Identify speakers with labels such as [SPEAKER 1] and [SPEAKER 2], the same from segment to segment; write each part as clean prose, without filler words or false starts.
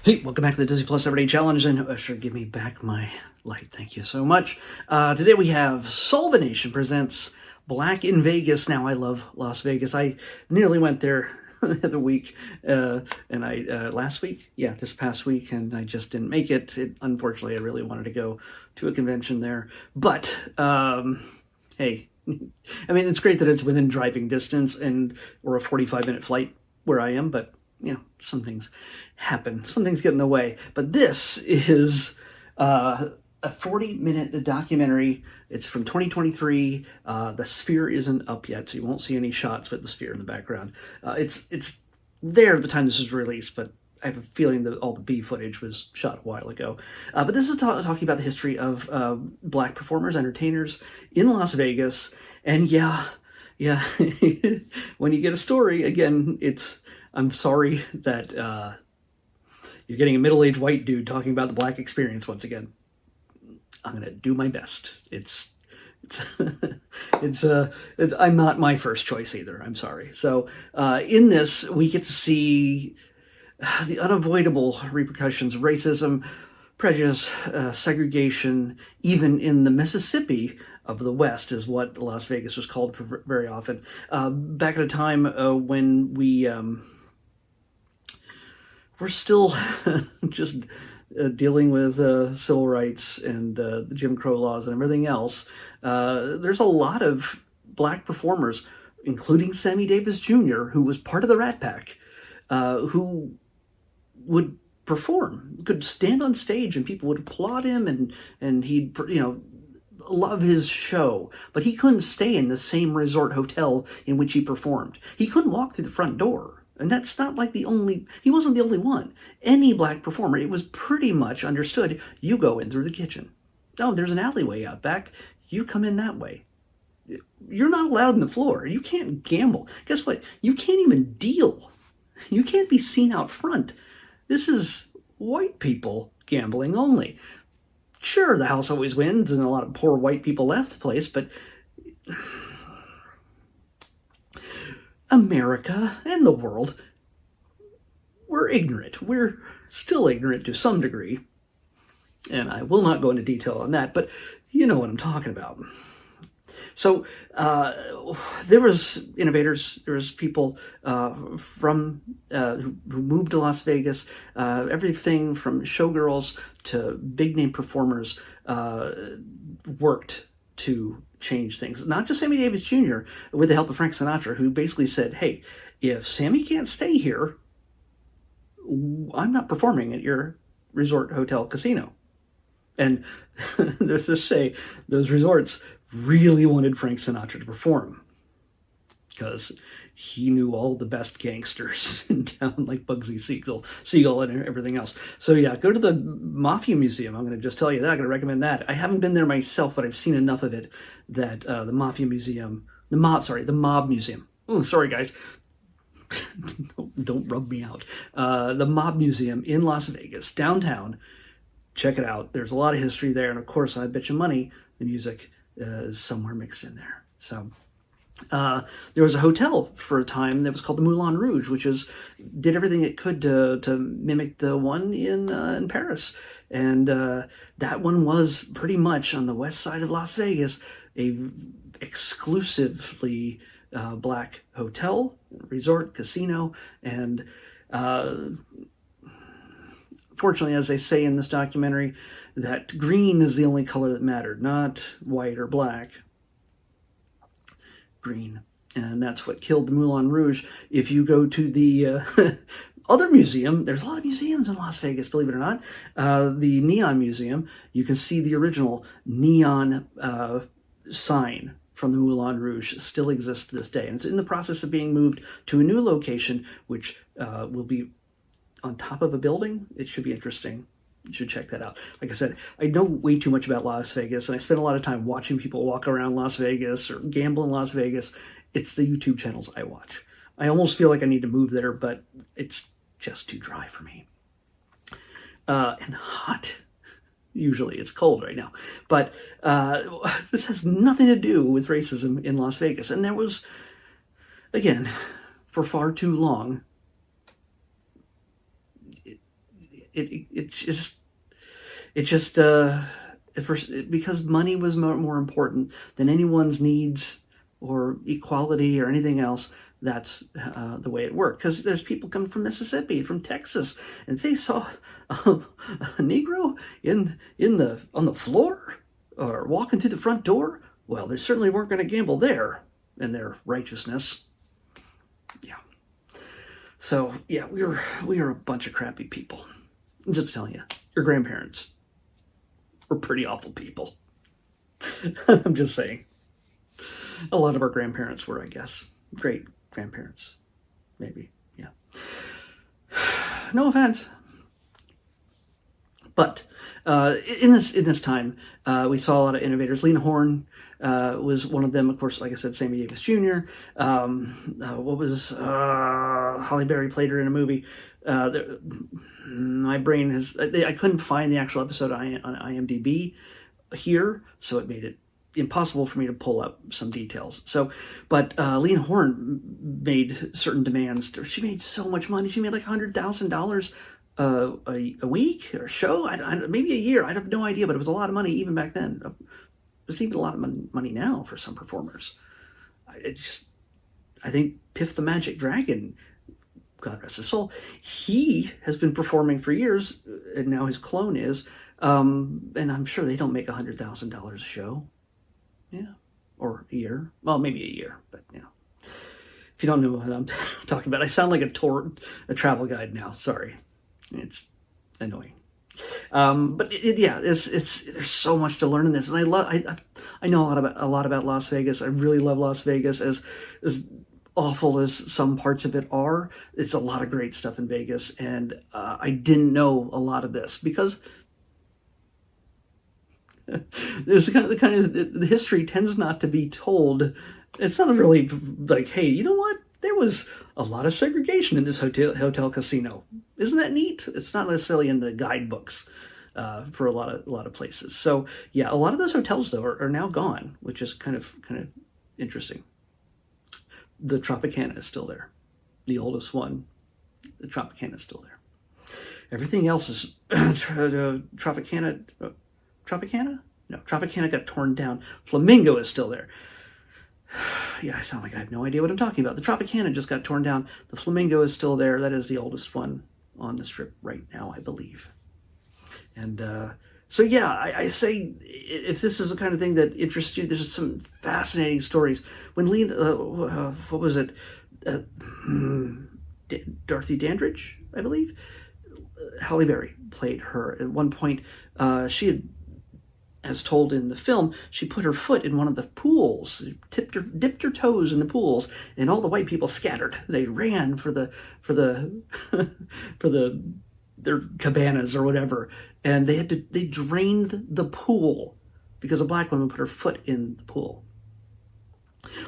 [SPEAKER 1] Hey, welcome back to the Disney Plus Everyday Challenge, and Usher, give me back my light. Thank you so much. Today we have Solvination presents Black in Vegas. Now, I love Las Vegas. I nearly went there the other week, and last week, yeah, this past week, and I just didn't make it. Unfortunately, I really wanted to go to a convention there, but hey, I mean, it's great that it's within driving distance or a 45-minute flight where I am, but some things happen. Some things get in the way. But this is a 40-minute documentary. It's from 2023. The sphere isn't up yet, so you won't see any shots with the sphere in the background. It's there at the time this was released, but I have a feeling that all the B footage was shot a while ago. But this is talking about the history of black performers, entertainers in Las Vegas. And yeah, when you get a story, again, I'm sorry that you're getting a middle-aged white dude talking about the black experience once again. I'm gonna do my best. I'm not my first choice either. I'm sorry. So in this, we get to see the unavoidable repercussions of racism, prejudice, segregation, even in the Mississippi of the West, is what Las Vegas was called very often. Back at a time when we're still just dealing with civil rights and the Jim Crow laws and everything else. There's a lot of black performers, including Sammy Davis Jr., who was part of the Rat Pack, who would perform, could stand on stage and people would applaud him and he'd, love his show, but he couldn't stay in the same resort hotel in which he performed. He couldn't walk through the front door. And that's not like he wasn't the only one. Any black performer, it was pretty much understood, you go in through the kitchen. Oh, there's an alleyway out back. You come in that way. You're not allowed on the floor. You can't gamble. Guess what? You can't even deal. You can't be seen out front. This is white people gambling only. Sure, the house always wins and a lot of poor white people left the place, but America and the world, we're ignorant. We're still ignorant to some degree. And I will not go into detail on that, but you know what I'm talking about. So there was innovators, there was people who moved to Las Vegas, everything from showgirls to big name performers worked to change things. Not just Sammy Davis Jr., with the help of Frank Sinatra, who basically said, hey, if Sammy can't stay here, I'm not performing at your resort hotel casino. And there's to say, those resorts really wanted Frank Sinatra to perform because he knew all the best gangsters in town, like Bugsy Siegel and everything else. So yeah, go to the Mafia Museum. I'm going to just tell you that. I'm going to recommend that. I haven't been there myself, but I've seen enough of it that the Mob Museum. Oh, sorry guys. Don't rub me out. The Mob Museum in Las Vegas, downtown. Check it out. There's a lot of history there, and of course, I bet you money the music is somewhere mixed in there. So there was a hotel for a time that was called the Moulin Rouge, which did everything it could to mimic the one in Paris. And that one was pretty much on the west side of Las Vegas, a exclusively black hotel, resort, casino, and fortunately, as they say in this documentary, that green is the only color that mattered, not white or black. Green. And that's what killed the Moulin Rouge. If you go to the other museum, there's a lot of museums in Las Vegas, believe it or not. The Neon Museum, you can see the original neon sign from the Moulin Rouge still exists to this day. And it's in the process of being moved to a new location, which will be on top of a building. It should be interesting. You should check that out. Like I said, I know way too much about Las Vegas, and I spend a lot of time watching people walk around Las Vegas or gamble in Las Vegas. It's the YouTube channels I watch. I almost feel like I need to move there, but it's just too dry for me. And hot. Usually it's cold right now. But this has nothing to do with racism in Las Vegas. And there was, again, for far too long, it just because money was more important than anyone's needs or equality or anything else. That's the way it worked. Because there's people coming from Mississippi, from Texas, and if they saw a Negro on the floor or walking through the front door, well, they certainly weren't going to gamble there in their righteousness. Yeah. So yeah, we are a bunch of crappy people. I'm just telling you, your grandparents were pretty awful people. I'm just saying. A lot of our grandparents were, I guess. Great grandparents. Maybe. Yeah. No offense. But in this time, we saw a lot of innovators. Lena Horne was one of them. Of course, like I said, Sammy Davis Jr. What was Halle Berry played her in a movie. My brain I couldn't find the actual episode on IMDb here, so it made it impossible for me to pull up some details. So, but Lena Horne made certain demands. She made so much money. She made like $100,000 a week or a show. Maybe a year. I have no idea, but it was a lot of money even back then. It's even a lot of money now for some performers. I think Piff the Magic Dragon, God rest his soul, he has been performing for years, and now his clone is, and I'm sure they don't make $100,000 a show. Yeah, or a year. Well, maybe a year, but yeah. If you don't know what I'm talking about, I sound like a travel guide now. Sorry, it's annoying. But there's so much to learn in this, and I know a lot about Las Vegas. I really love Las Vegas. As awful as some parts of it are, it's a lot of great stuff in Vegas, and I didn't know a lot of this because. There's the history tends not to be told. It's not really like, hey, you know what? There was a lot of segregation in this hotel casino. Isn't that neat? It's not necessarily in the guidebooks for a lot of places. So yeah, a lot of those hotels though are now gone, which is kind of interesting. The Tropicana is still there, the oldest one. The Tropicana is still there. Everything else is Tropicana. Tropicana? No, Tropicana got torn down. Flamingo is still there. Yeah, I sound like I have no idea what I'm talking about. The Tropicana just got torn down. The Flamingo is still there. That is the oldest one on the Strip right now, I believe. And so, yeah, I say if this is the kind of thing that interests you, there's some fascinating stories. When Lena, what was it? Dorothy Dandridge, I believe. Halle Berry played her. At one point, she had, as told in the film, she put her foot in one of the pools, dipped her toes in the pools, and all the white people scattered. They ran for their cabanas or whatever, and they drained the pool because a black woman put her foot in the pool.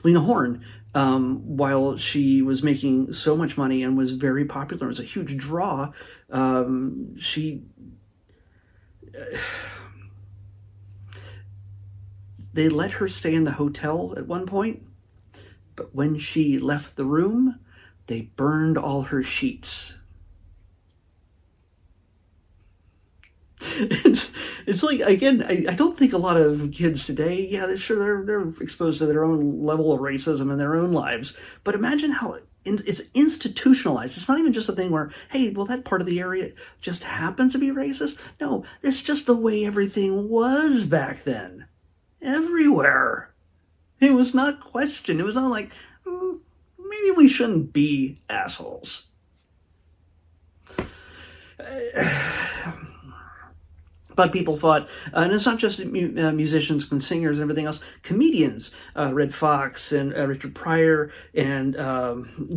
[SPEAKER 1] Lena Horne, while she was making so much money and was very popular, was a huge draw, they let her stay in the hotel at one point, but when she left the room, they burned all her sheets. It's like, again, I don't think a lot of kids today, yeah, they're exposed to their own level of racism in their own lives, but imagine how it's institutionalized. It's not even just a thing where, hey, well, that part of the area just happens to be racist. No, it's just the way everything was back then. Everywhere. It was not questioned. It was not like, maybe we shouldn't be assholes. But people thought, and it's not just musicians and singers and everything else, comedians, Red Fox and Richard Pryor and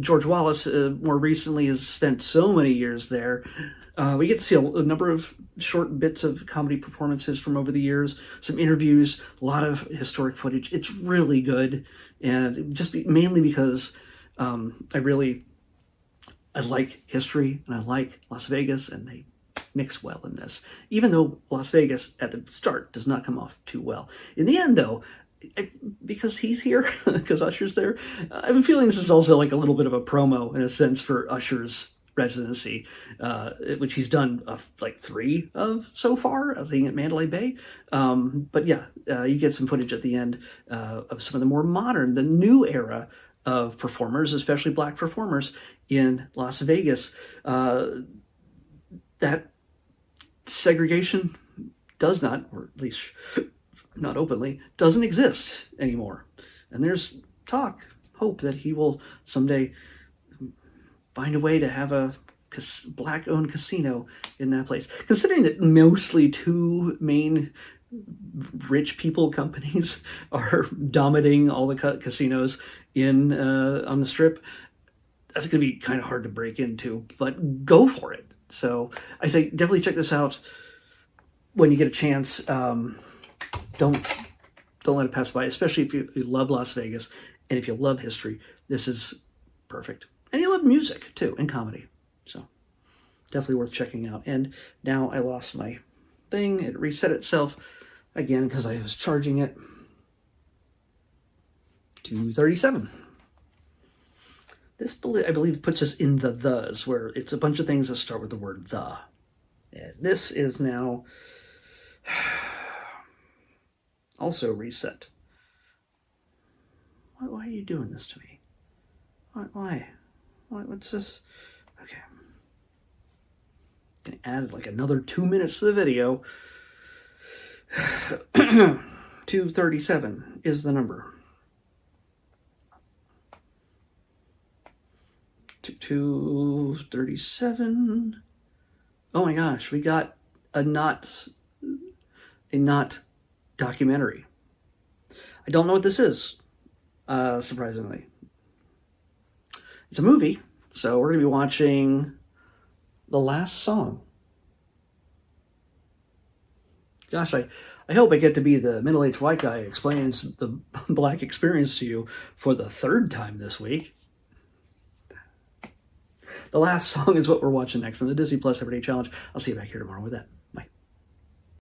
[SPEAKER 1] George Wallace more recently has spent so many years there. We get to see a number of short bits of comedy performances from over the years, some interviews, a lot of historic footage. It's really good, and mainly because I like history and I like Las Vegas, and they mix well in this, even though Las Vegas at the start does not come off too well. In the end, though, because he's here, because Usher's there, I have a feeling this is also like a little bit of a promo in a sense for Usher's residency, which he's done like 3 of so far, I think, at Mandalay Bay. But yeah, you get some footage at the end of some of the more modern, the new era of performers, especially black performers in Las Vegas. That segregation does not, or at least not openly, doesn't exist anymore. And there's hope that he will someday find a way to have a black-owned casino in that place. Considering that mostly 2 main rich people companies are dominating all the casinos in on the Strip, that's going to be kind of hard to break into, but go for it. So I say definitely check this out when you get a chance. Don't let it pass by, especially if you love Las Vegas and if you love history. This is perfect. And you love music too, and comedy. So definitely worth checking out. And now I lost my thing. It reset itself again because I was charging it. 237. This, I believe, puts us in the thes, where it's a bunch of things that start with the word the. And this is now also reset. Why are you doing this to me? Why? What's this? Okay. I'm going to add like another 2 minutes to the video. 237 is the number. 237. Oh my gosh, we got a not documentary. I don't know what this is, surprisingly. It's a movie, so we're going to be watching The Last Song. Gosh, I hope I get to be the middle-aged white guy who explains the black experience to you for the 3rd time this week. The Last Song is what we're watching next on the Disney Plus Everyday Challenge. I'll see you back here tomorrow with that. Bye.